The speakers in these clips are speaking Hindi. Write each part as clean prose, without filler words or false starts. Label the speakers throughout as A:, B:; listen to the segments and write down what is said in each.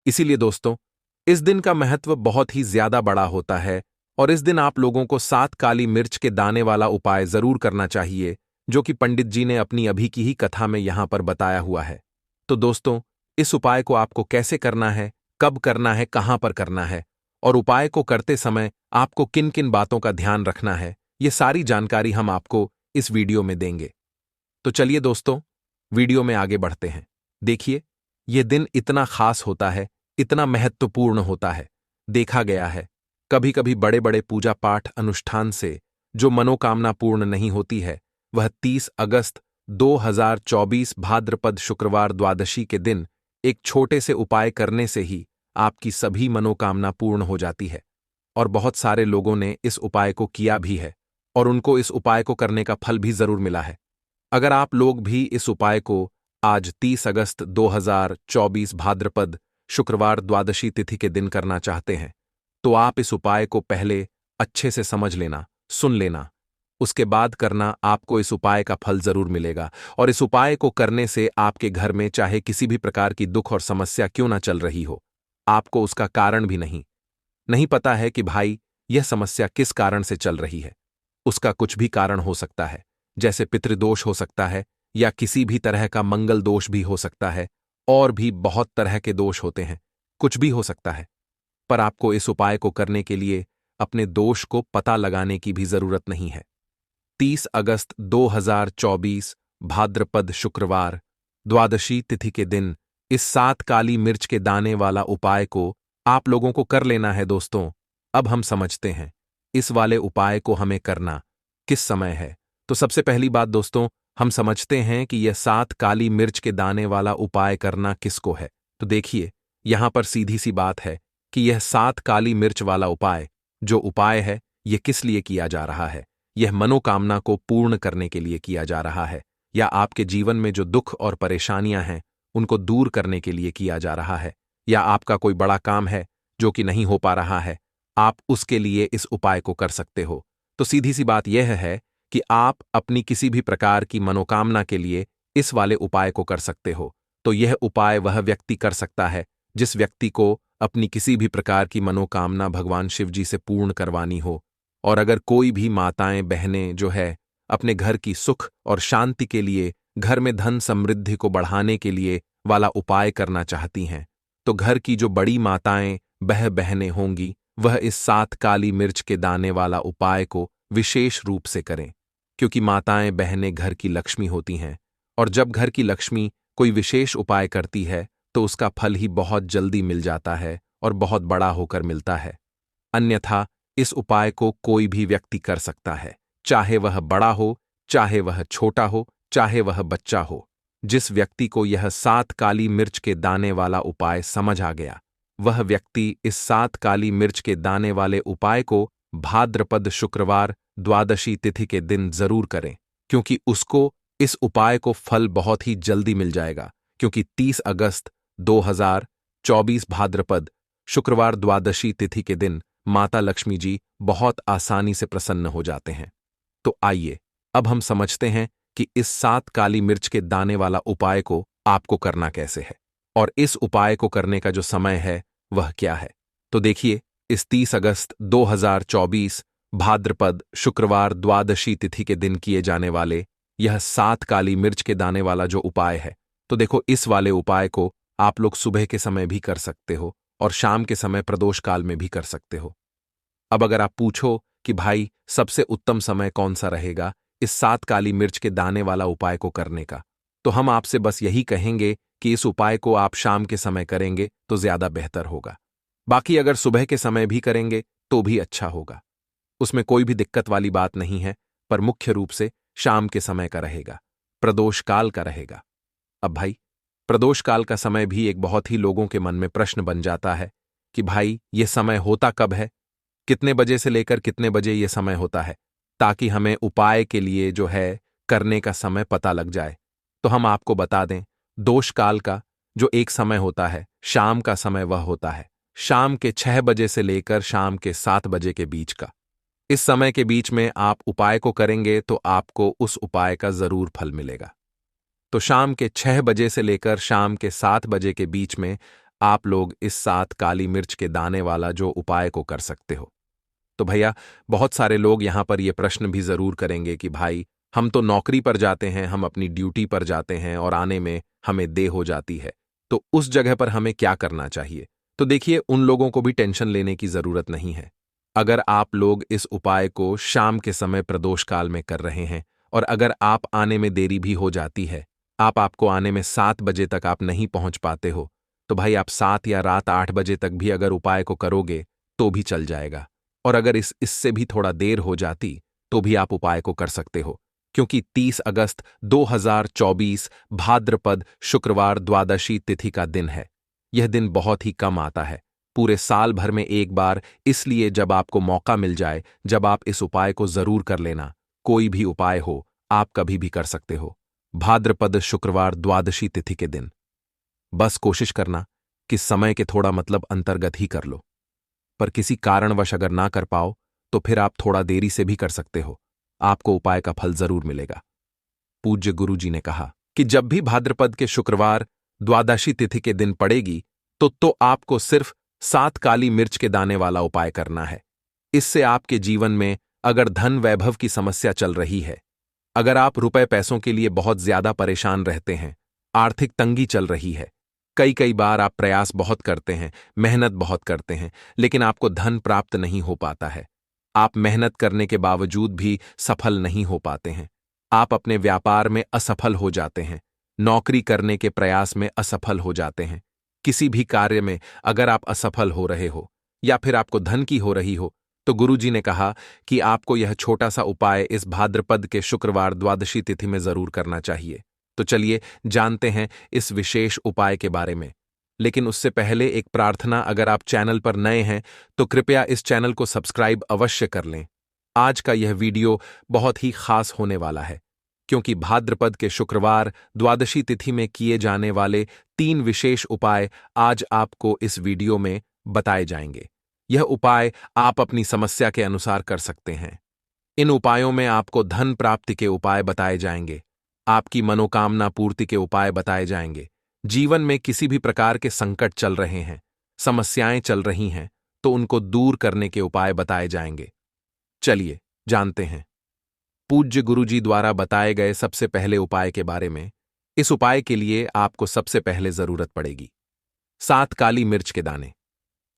A: इसीलिए दोस्तों, इस दिन का महत्व बहुत ही ज्यादा बड़ा होता है और इस दिन आप लोगों को 7 काली मिर्च के दाने वाला उपाय जरूर करना चाहिए, जो कि पंडित जी ने अपनी अभी की ही कथा में यहां पर बताया हुआ है। तो दोस्तों, इस उपाय को आपको कैसे करना है, कब करना है, कहां पर करना है और उपाय को करते समय आपको किन किन बातों का ध्यान रखना है, ये सारी जानकारी हम आपको इस वीडियो में देंगे। तो चलिए दोस्तों, वीडियो में आगे बढ़ते हैं। देखिए, यह दिन इतना खास होता है, इतना महत्वपूर्ण होता है। देखा गया है, कभी कभी बड़े बड़े पूजा पाठ अनुष्ठान से जो मनोकामना पूर्ण नहीं होती है, वह 30 अगस्त 2024 भाद्रपद शुक्रवार द्वादशी के दिन एक छोटे से उपाय करने से ही आपकी सभी मनोकामना पूर्ण हो जाती है। और बहुत सारे लोगों ने इस उपाय को किया भी है और उनको इस उपाय को करने का फल भी जरूर मिला है। अगर आप लोग भी इस उपाय को आज 30 अगस्त 2024 भाद्रपद शुक्रवार द्वादशी तिथि के दिन करना चाहते हैं, तो आप इस उपाय को पहले अच्छे से समझ लेना, सुन लेना। उसके बाद करना, आपको इस उपाय का फल जरूर मिलेगा। और इस उपाय को करने से आपके घर में चाहे किसी भी प्रकार की दुख और समस्या क्यों ना चल रही हो, आपको उसका कारण भी नहीं पता है कि भाई यह समस्या किस कारण से चल रही है। उसका कुछ भी कारण हो सकता है, जैसे पितृदोष हो सकता है या किसी भी तरह का मंगल दोष भी हो सकता है, और भी बहुत तरह के दोष होते हैं, कुछ भी हो सकता है। पर आपको इस उपाय को करने के लिए अपने दोष को पता लगाने की भी जरूरत नहीं है। 30 अगस्त 2024 भाद्रपद शुक्रवार द्वादशी तिथि के दिन इस 7 काली मिर्च के दाने वाला उपाय को आप लोगों को कर लेना है। दोस्तों, अब हम समझते हैं इस वाले उपाय को हमें करना किस समय है। तो सबसे पहली बात दोस्तों, हम समझते हैं कि यह 7 काली मिर्च के दाने वाला उपाय करना किसको है। तो देखिए, यहां पर सीधी सी बात है कि यह 7 काली मिर्च वाला उपाय जो उपाय है, यह किस लिए किया जा रहा है। यह मनोकामना को पूर्ण करने के लिए किया जा रहा है, या आपके जीवन में जो दुख और परेशानियां हैं उनको दूर करने के लिए किया जा रहा है, या आपका कोई बड़ा काम है जो कि नहीं हो पा रहा है, आप उसके लिए इस उपाय को कर सकते हो। तो सीधी सी बात यह है कि आप अपनी किसी भी प्रकार की मनोकामना के लिए इस वाले उपाय को कर सकते हो। तो यह उपाय वह व्यक्ति कर सकता है जिस व्यक्ति को अपनी किसी भी प्रकार की मनोकामना भगवान शिव जी से पूर्ण करवानी हो। और अगर कोई भी माताएं बहनें जो है अपने घर की सुख और शांति के लिए, घर में धन समृद्धि को बढ़ाने के लिए वाला उपाय करना चाहती हैं, तो घर की जो बड़ी माताएं बहनें होंगी, वह इस 7 काली मिर्च के दाने वाला उपाय को विशेष रूप से करें। क्योंकि माताएं बहनें घर की लक्ष्मी होती हैं, और जब घर की लक्ष्मी कोई विशेष उपाय करती है तो उसका फल ही बहुत जल्दी मिल जाता है और बहुत बड़ा होकर मिलता है। अन्यथा इस उपाय को कोई भी व्यक्ति कर सकता है, चाहे वह बड़ा हो, चाहे वह छोटा हो, चाहे वह बच्चा हो। जिस व्यक्ति को यह 7 काली मिर्च के दाने वाला उपाय समझ आ गया, वह व्यक्ति इस 7 काली मिर्च के दाने वाले उपाय को भाद्रपद शुक्रवार द्वादशी तिथि के दिन जरूर करें, क्योंकि उसको इस उपाय को फल बहुत ही जल्दी मिल जाएगा। क्योंकि 30 अगस्त 2024 भाद्रपद शुक्रवार द्वादशी तिथि के दिन माता लक्ष्मी जी बहुत आसानी से प्रसन्न हो जाते हैं। तो आइए अब हम समझते हैं कि इस 7 काली मिर्च के दाने वाला उपाय को आपको करना कैसे है, और इस उपाय को करने का जो समय है वह क्या है। तो देखिए, इस 30 अगस्त 2024 भाद्रपद शुक्रवार द्वादशी तिथि के दिन किए जाने वाले यह 7 काली मिर्च के दाने वाला जो उपाय है, तो देखो, इस वाले उपाय को आप लोग सुबह के समय भी कर सकते हो और शाम के समय प्रदोष काल में भी कर सकते हो। अब अगर आप पूछो कि भाई सबसे उत्तम समय कौन सा रहेगा इस 7 काली मिर्च के दाने वाला उपाय को करने का, तो हम आपसे बस यही कहेंगे कि इस उपाय को आप शाम के समय करेंगे तो ज्यादा बेहतर होगा। बाकी अगर सुबह के समय भी करेंगे तो भी अच्छा होगा, उसमें कोई भी दिक्कत वाली बात नहीं है। पर मुख्य रूप से शाम के समय का रहेगा, प्रदोष काल का रहेगा। अब भाई, प्रदोष काल का समय भी एक बहुत ही लोगों के मन में प्रश्न बन जाता है कि भाई ये समय होता कब है, कितने बजे से लेकर कितने बजे ये समय होता है, ताकि हमें उपाय के लिए जो है करने का समय पता लग जाए। तो हम आपको बता दें, दोष काल का जो एक समय होता है, शाम का समय वह होता है शाम के 6 बजे से लेकर शाम के 7 बजे के बीच का। इस समय के बीच में आप उपाय को करेंगे तो आपको उस उपाय का जरूर फल मिलेगा। तो शाम के 6 बजे से लेकर शाम के 7 बजे के बीच में आप लोग इस 7 काली मिर्च के दाने वाला जो उपाय को कर सकते हो। तो भैया, बहुत सारे लोग यहां पर ये प्रश्न भी जरूर करेंगे कि भाई, हम तो नौकरी पर जाते हैं, हम अपनी ड्यूटी पर जाते हैं और आने में हमें देर हो जाती है, तो उस जगह पर हमें क्या करना चाहिए? तो देखिए, उन लोगों को भी टेंशन लेने की जरूरत नहीं है। अगर आप लोग इस उपाय को शाम के समय प्रदोष काल में कर रहे हैं और अगर आप आने में देरी भी हो जाती है, आपको आने में 7 बजे तक आप नहीं पहुंच पाते हो, तो भाई आप 7 या रात 8 बजे तक भी अगर उपाय को करोगे तो भी चल जाएगा। और अगर इससे भी थोड़ा देर हो जाती तो भी आप उपाय को कर सकते हो, क्योंकि 30 अगस्त 2024 भाद्रपद शुक्रवार द्वादशी तिथि का दिन है। यह दिन बहुत ही कम आता है, पूरे साल भर में एक बार, इसलिए जब आपको मौका मिल जाए, जब आप इस उपाय को जरूर कर लेना। कोई भी उपाय हो, आप कभी भी कर सकते हो। भाद्रपद शुक्रवार द्वादशी तिथि के दिन बस कोशिश करना कि समय के थोड़ा अंतर्गत ही कर लो। पर किसी कारणवश अगर ना कर पाओ तो फिर आप थोड़ा देरी से भी कर सकते हो, आपको उपाय का फल जरूर मिलेगा। पूज्य गुरुजी ने कहा कि जब भी भाद्रपद के शुक्रवार द्वादशी तिथि के दिन पड़ेगी तो आपको सिर्फ 7 काली मिर्च के दाने वाला उपाय करना है। इससे आपके जीवन में अगर धन वैभव की समस्या चल रही है, अगर आप रुपए पैसों के लिए बहुत ज्यादा परेशान रहते हैं, आर्थिक तंगी चल रही है, कई कई बार आप प्रयास बहुत करते हैं, मेहनत बहुत करते हैं, लेकिन आपको धन प्राप्त नहीं हो पाता है, आप मेहनत करने के बावजूद भी सफल नहीं हो पाते हैं, आप अपने व्यापार में असफल हो जाते हैं, नौकरी करने के प्रयास में असफल हो जाते हैं, किसी भी कार्य में अगर आप असफल हो रहे हो या फिर आपको धन की हो रही हो, तो गुरुजी ने कहा कि आपको यह छोटा सा उपाय इस भाद्रपद के शुक्रवार द्वादशी तिथि में जरूर करना चाहिए। तो चलिए जानते हैं इस विशेष उपाय के बारे में। लेकिन उससे पहले एक प्रार्थना, अगर आप चैनल पर नए हैं तो कृपया इस चैनल को सब्सक्राइब अवश्य कर लें। आज का यह वीडियो बहुत ही खास होने वाला है, क्योंकि भाद्रपद के शुक्रवार द्वादशी तिथि में किए जाने वाले 3 विशेष उपाय आज आपको इस वीडियो में बताए जाएंगे। यह उपाय आप अपनी समस्या के अनुसार कर सकते हैं। इन उपायों में आपको धन प्राप्ति के उपाय बताए जाएंगे, आपकी मनोकामना पूर्ति के उपाय बताए जाएंगे। जीवन में किसी भी प्रकार के संकट चल रहे हैं, समस्याएं चल रही हैं, तो उनको दूर करने के उपाय बताए जाएंगे। चलिए जानते हैं पूज्य गुरुजी द्वारा बताए गए सबसे पहले उपाय के बारे में। इस उपाय के लिए आपको सबसे पहले जरूरत पड़ेगी 7 काली मिर्च के दाने।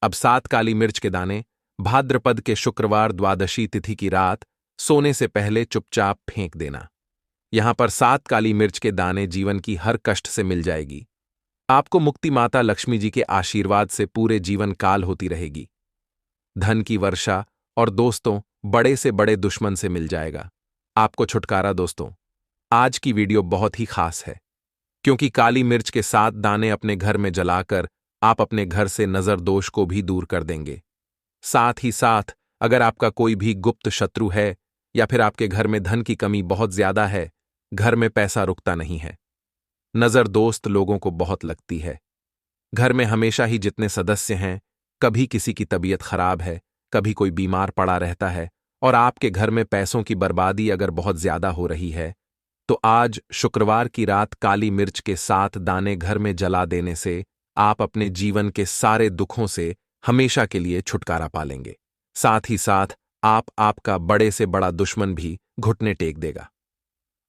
A: अब 7 काली मिर्च के दाने भाद्रपद के शुक्रवार द्वादशी तिथि की रात सोने से पहले चुपचाप फेंक देना। यहां पर 7 काली मिर्च के दाने जीवन की हर कष्ट से मिल जाएगी। आपको मुक्ति माता लक्ष्मी जी के आशीर्वाद से पूरे जीवन काल होती रहेगी। धन की वर्षा और दोस्तों, बड़े से बड़े दुश्मन से मिल जाएगा आपको छुटकारा। दोस्तों, आज की वीडियो बहुत ही खास है, क्योंकि काली मिर्च के 7 दाने अपने घर में जलाकर आप अपने घर से नजर दोष को भी दूर कर देंगे। साथ ही साथ अगर आपका कोई भी गुप्त शत्रु है या फिर आपके घर में धन की कमी बहुत ज्यादा है, घर में पैसा रुकता नहीं है, नजर दोस्त लोगों को बहुत लगती है, घर में हमेशा ही जितने सदस्य हैं, कभी किसी की तबीयत खराब है, कभी कोई बीमार पड़ा रहता है, और आपके घर में पैसों की बर्बादी अगर बहुत ज्यादा हो रही है, तो आज शुक्रवार की रात काली मिर्च के 7 दाने घर में जला देने से आप अपने जीवन के सारे दुखों से हमेशा के लिए छुटकारा पालेंगे। साथ ही साथ आपका बड़े से बड़ा दुश्मन भी घुटने टेक देगा।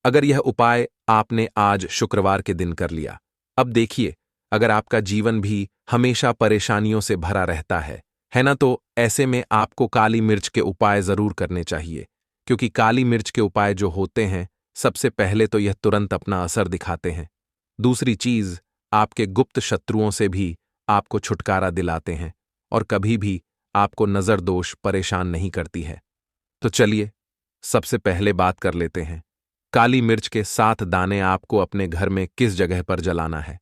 A: अगर यह उपाय आपने आज शुक्रवार के दिन कर लिया, अब देखिए, अगर आपका जीवन भी हमेशा परेशानियों से भरा रहता है ना, तो ऐसे में आपको काली मिर्च के उपाय जरूर करने चाहिए, क्योंकि काली मिर्च के उपाय जो होते हैं, सबसे पहले तो यह तुरंत अपना असर दिखाते हैं। दूसरी चीज, आपके गुप्त शत्रुओं से भी आपको छुटकारा दिलाते हैं और कभी भी आपको नजर दोष परेशान नहीं करती है। तो चलिए सबसे पहले बात कर लेते हैं, काली मिर्च के 7 दाने आपको अपने घर में किस जगह पर जलाना है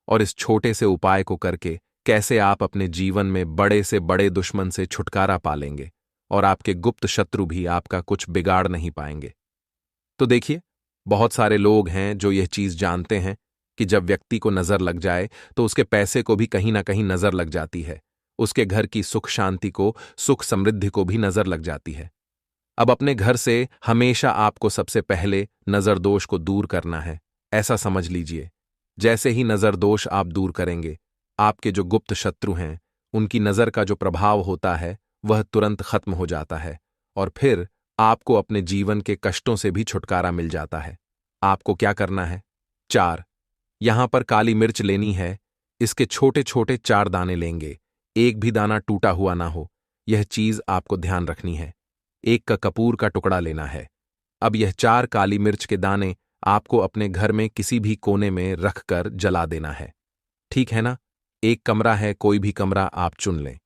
A: और इस छोटे से उपाय को करके कैसे आप अपने जीवन में बड़े से बड़े दुश्मन से छुटकारा पालेंगे और आपके गुप्त शत्रु भी आपका कुछ बिगाड़ नहीं पाएंगे। तो देखिए, बहुत सारे लोग हैं जो यह चीज जानते हैं कि जब व्यक्ति को नजर लग जाए तो उसके पैसे को भी कहीं ना कहीं नजर लग जाती है, उसके घर की सुख शांति को, सुख समृद्धि को भी नजर लग जाती है। अब अपने घर से हमेशा आपको सबसे पहले नजर दोष को दूर करना है। ऐसा समझ लीजिए, जैसे ही नजर दोष आप दूर करेंगे, आपके जो गुप्त शत्रु हैं उनकी नज़र का जो प्रभाव होता है वह तुरंत खत्म हो जाता है और फिर आपको अपने जीवन के कष्टों से भी छुटकारा मिल जाता है। आपको क्या करना है? 4, यहां पर काली मिर्च लेनी है। इसके छोटे छोटे 4 दाने लेंगे, एक भी दाना टूटा हुआ ना हो, यह चीज आपको ध्यान रखनी है। एक का कपूर का टुकड़ा लेना है। अब यह 4 काली मिर्च के दाने आपको अपने घर में किसी भी कोने में रखकर जला देना है। ठीक है ना? एक कमरा है, कोई भी कमरा आप चुन लें,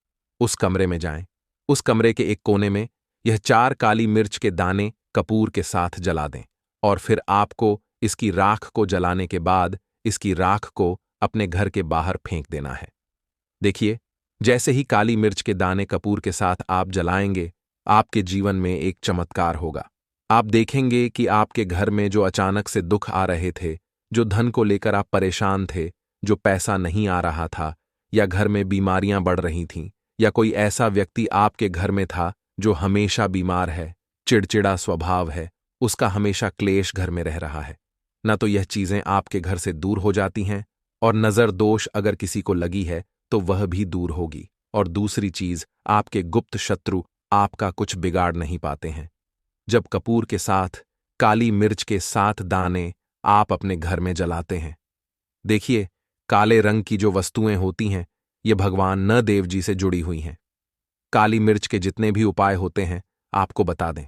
A: उस कमरे में जाएं। उस कमरे के एक कोने में यह 4 काली मिर्च के दाने कपूर के साथ जला दें और फिर आपको इसकी राख को जलाने के बाद इसकी राख को अपने घर के बाहर फेंक देना है। देखिए, जैसे ही काली मिर्च के दाने कपूर के साथ आप जलाएंगे, आपके जीवन में एक चमत्कार होगा। आप देखेंगे कि आपके घर में जो अचानक से दुख आ रहे थे, जो धन को लेकर आप परेशान थे, जो पैसा नहीं आ रहा था, या घर में बीमारियां बढ़ रही थीं, या कोई ऐसा व्यक्ति आपके घर में था जो हमेशा बीमार है, चिड़चिड़ा स्वभाव है, उसका हमेशा क्लेश घर में रह रहा है, न तो यह चीजें आपके घर से दूर हो जाती हैं और नजर दोष अगर किसी को लगी है तो वह भी दूर होगी। और दूसरी चीज, आपके गुप्त शत्रु आपका कुछ बिगाड़ नहीं पाते हैं। जब कपूर के साथ काली मिर्च के 7 दाने आप अपने घर में जलाते हैं, देखिए, काले रंग की जो वस्तुएं होती हैं ये भगवान न देव जी से जुड़ी हुई हैं। काली मिर्च के जितने भी उपाय होते हैं आपको बता दें।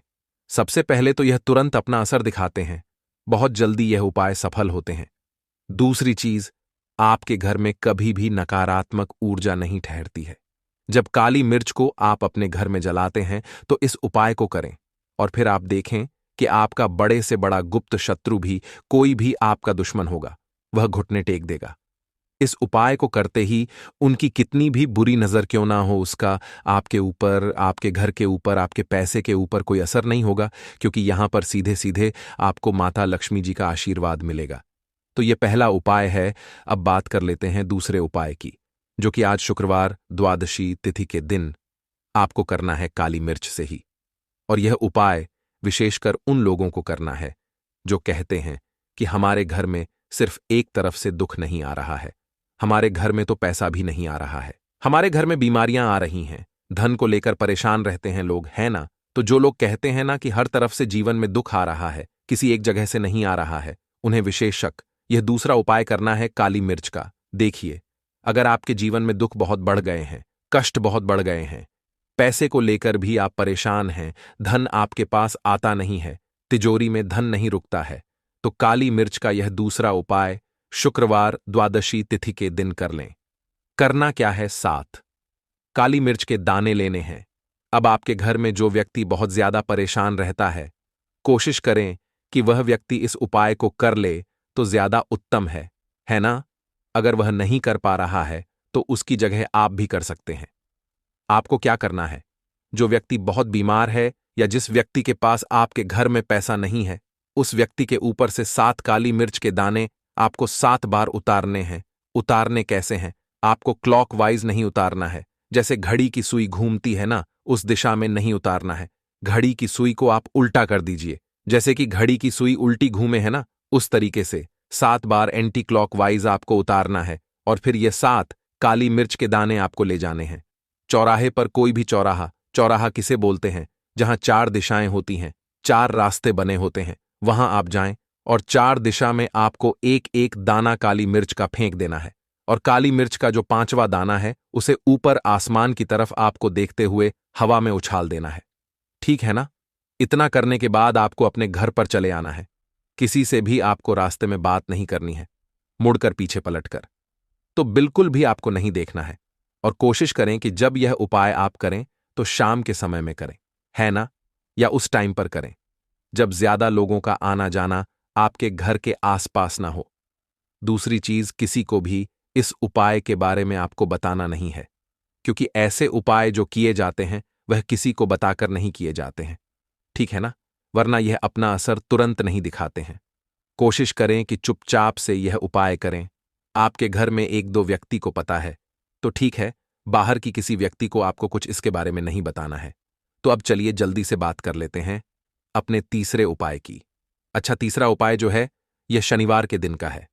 A: सबसे पहले तो यह तुरंत अपना असर दिखाते हैं, बहुत जल्दी यह उपाय सफल होते हैं। दूसरी चीज, आपके घर में कभी भी नकारात्मक ऊर्जा नहीं ठहरती है। जब काली मिर्च को आप अपने घर में जलाते हैं तो इस उपाय को करें और फिर आप देखें कि आपका बड़े से बड़ा गुप्त शत्रु भी, कोई भी आपका दुश्मन होगा, वह घुटने टेक देगा। इस उपाय को करते ही उनकी कितनी भी बुरी नजर क्यों ना हो, उसका आपके ऊपर, आपके घर के ऊपर, आपके पैसे के ऊपर कोई असर नहीं होगा, क्योंकि यहां पर सीधे सीधे आपको माता लक्ष्मी जी का आशीर्वाद मिलेगा। तो यह पहला उपाय है। अब बात कर लेते हैं दूसरे उपाय की, जो कि आज शुक्रवार द्वादशी तिथि के दिन आपको करना है काली मिर्च से ही। और यह उपाय विशेषकर उन लोगों को करना है जो कहते हैं कि हमारे घर में सिर्फ एक तरफ से दुख नहीं आ रहा है, हमारे घर में तो पैसा भी नहीं आ रहा है, हमारे घर में बीमारियां आ रही हैं, धन को लेकर परेशान रहते हैं लोग, है ना? तो जो लोग कहते हैं ना कि हर तरफ से जीवन में दुख आ रहा है, किसी एक जगह से नहीं आ रहा है, उन्हें विशेष शक यह दूसरा उपाय करना है काली मिर्च का। देखिए, अगर आपके जीवन में दुख बहुत बढ़ गए हैं, कष्ट बहुत बढ़ गए हैं, पैसे को लेकर भी आप परेशान हैं, धन आपके पास आता नहीं है, तिजोरी में धन नहीं रुकता है, तो काली मिर्च का यह दूसरा उपाय शुक्रवार द्वादशी तिथि के दिन कर लें। करना क्या है? 7 काली मिर्च के दाने लेने हैं। अब आपके घर में जो व्यक्ति बहुत ज्यादा परेशान रहता है, कोशिश करें कि वह व्यक्ति इस उपाय को कर ले तो ज्यादा उत्तम है ना? अगर वह नहीं कर पा रहा है तो उसकी जगह आप भी कर सकते हैं। आपको क्या करना है? जो व्यक्ति बहुत बीमार है या जिस व्यक्ति के पास आपके घर में पैसा नहीं है, उस व्यक्ति के ऊपर से 7 काली मिर्च के दाने आपको 7 बार उतारने हैं। उतारने कैसे हैं? आपको क्लॉकवाइज नहीं उतारना है, जैसे घड़ी की सुई घूमती है ना, उस दिशा में नहीं उतारना है। घड़ी की सुई को आप उल्टा कर दीजिए, जैसे कि घड़ी की सुई उल्टी घूमे है ना, उस तरीके से 7 बार एंटी क्लॉकवाइज आपको उतारना है और फिर ये 7 काली मिर्च के दाने आपको ले जाने हैं। चौराहे पर, कोई भी चौराहा, चौराहा किसे बोलते हैं? जहां 4 दिशाएं होती हैं, 4 रास्ते बने होते हैं, वहां आप जाएं और 4 दिशा में आपको एक एक दाना काली मिर्च का फेंक देना है। और काली मिर्च का जो 5वां दाना है उसे ऊपर आसमान की तरफ आपको देखते हुए हवा में उछाल देना है। ठीक है ना? इतना करने के बाद आपको अपने घर पर चले आना है। किसी से भी आपको रास्ते में बात नहीं करनी है, मुड़कर पीछे पलटकर तो बिल्कुल भी आपको नहीं देखना है। और कोशिश करें कि जब यह उपाय आप करें तो शाम के समय में करें, है ना? या उस टाइम पर करें जब ज्यादा लोगों का आना जाना आपके घर के आसपास ना हो। दूसरी चीज, किसी को भी इस उपाय के बारे में आपको बताना नहीं है, क्योंकि ऐसे उपाय जो किए जाते हैं वह किसी को बताकर नहीं किए जाते हैं। ठीक है ना? वरना यह अपना असर तुरंत नहीं दिखाते हैं। कोशिश करें कि चुपचाप से यह उपाय करें। आपके घर में 1-2 व्यक्ति को पता है तो ठीक है, बाहर की किसी व्यक्ति को आपको कुछ इसके बारे में नहीं बताना है। तो अब चलिए जल्दी से बात कर लेते हैं अपने तीसरे उपाय की। अच्छा, तीसरा उपाय जो है यह शनिवार के दिन का है।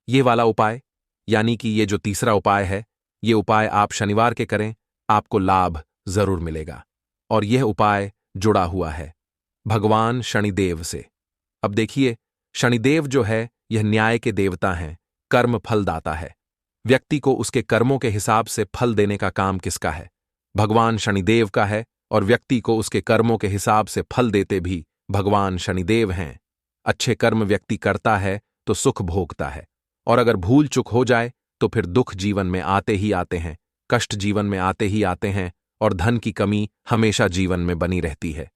A: ये वाला उपाय यानी कि ये जो तीसरा उपाय है, ये उपाय आप शनिवार के करें, आपको लाभ जरूर मिलेगा। और यह उपाय जुड़ा हुआ है भगवान शनिदेव से। अब देखिए, शनिदेव जो है यह न्याय के देवता हैं, कर्म फल दाता है। व्यक्ति को उसके कर्मों के हिसाब से फल देने का काम किसका है? भगवान शनिदेव का है। और व्यक्ति को उसके कर्मों के हिसाब से फल देते भी भगवान शनिदेव हैं। अच्छे कर्म व्यक्ति करता है तो सुख भोगता है, और अगर भूल चूक हो जाए तो फिर दुख जीवन में आते ही आते हैं, कष्ट जीवन में आते ही आते हैं, और धन की कमी हमेशा जीवन में बनी रहती है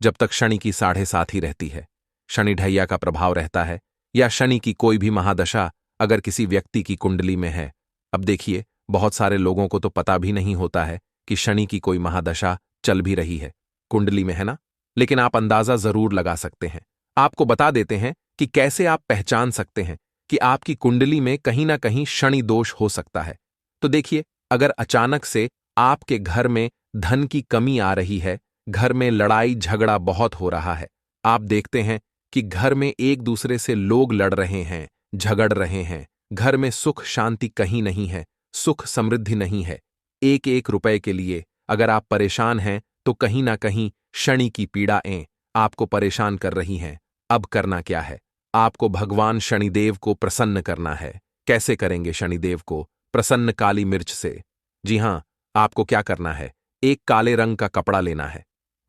A: जब तक शनि की 7.5 ही रहती है। शनि ढैया का प्रभाव रहता है, या शनि की कोई भी महादशा अगर किसी व्यक्ति की कुंडली में है। अब देखिए, बहुत सारे लोगों को तो पता भी नहीं होता है कि शनि की कोई महादशा चल भी रही है, कुंडली में है ना, लेकिन आप अंदाजा जरूर लगा सकते हैं। आपको बता देते हैं कि कैसे आप पहचान सकते हैं कि आपकी कुंडली में कहीं ना कहीं शनि दोष हो सकता है। तो देखिए, अगर अचानक से आपके घर में धन की कमी आ रही है, घर में लड़ाई झगड़ा बहुत हो रहा है, आप देखते हैं कि घर में एक दूसरे से लोग लड़ रहे हैं, झगड़ रहे हैं, घर में सुख शांति कहीं नहीं है, सुख समृद्धि नहीं है, एक एक रुपए के लिए अगर आप परेशान हैं तो कहीं ना कहीं शनि की पीड़ाएं आपको परेशान कर रही हैं। अब करना क्या है? आपको भगवान शनिदेव को प्रसन्न करना है। कैसे करेंगे शनिदेव को प्रसन्न? काली मिर्च से। जी हां, आपको क्या करना है, एक काले रंग का कपड़ा लेना है,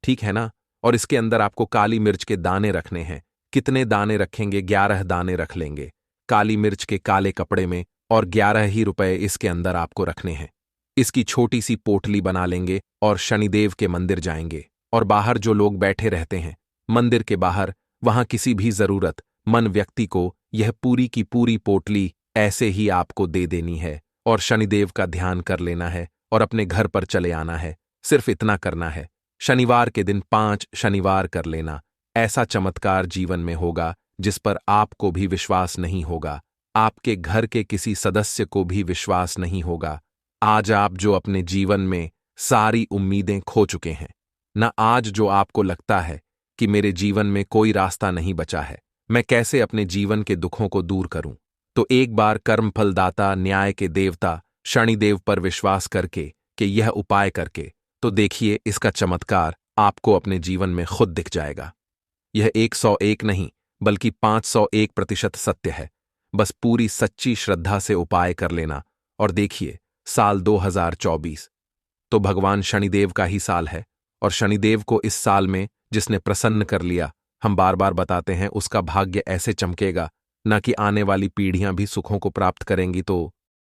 A: ठीक है ना, और इसके अंदर आपको काली मिर्च के दाने रखने हैं। कितने दाने रखेंगे? 11 दाने रख लेंगे काली मिर्च के काले कपड़े में, और 11 ही रुपए इसके अंदर आपको रखने हैं। इसकी छोटी सी पोटली बना लेंगे और शनिदेव के मंदिर जाएंगे, और बाहर जो लोग बैठे रहते हैं मंदिर के बाहर, वहां किसी भी जरूरत मन व्यक्ति को यह पूरी की पूरी पोटली ऐसे ही आपको दे देनी है, और शनिदेव का ध्यान कर लेना है और अपने घर पर चले आना है। सिर्फ इतना करना है। शनिवार के दिन 5 शनिवार कर लेना। ऐसा चमत्कार जीवन में होगा जिस पर आपको भी विश्वास नहीं होगा, आपके घर के किसी सदस्य को भी विश्वास नहीं होगा। आज आप जो अपने जीवन में सारी उम्मीदें खो चुके हैं ना, आज जो आपको लगता है कि मेरे जीवन में कोई रास्ता नहीं बचा है, मैं कैसे अपने जीवन के दुखों को दूर करूं, तो एक बार कर्मफलदाता न्याय के देवता शनिदेव पर विश्वास करके कि यह उपाय करके तो देखिए, इसका चमत्कार आपको अपने जीवन में खुद दिख जाएगा। यह 101 नहीं बल्कि 501% सत्य है। बस पूरी सच्ची श्रद्धा से उपाय कर लेना, और देखिए, साल 2024 तो भगवान शनिदेव का ही साल है, और शनिदेव को इस साल में जिसने प्रसन्न कर लिया, हम बार बार बताते हैं, उसका भाग्य ऐसे चमकेगा ना कि आने वाली पीढ़ियां भी सुखों को प्राप्त करेंगी। तो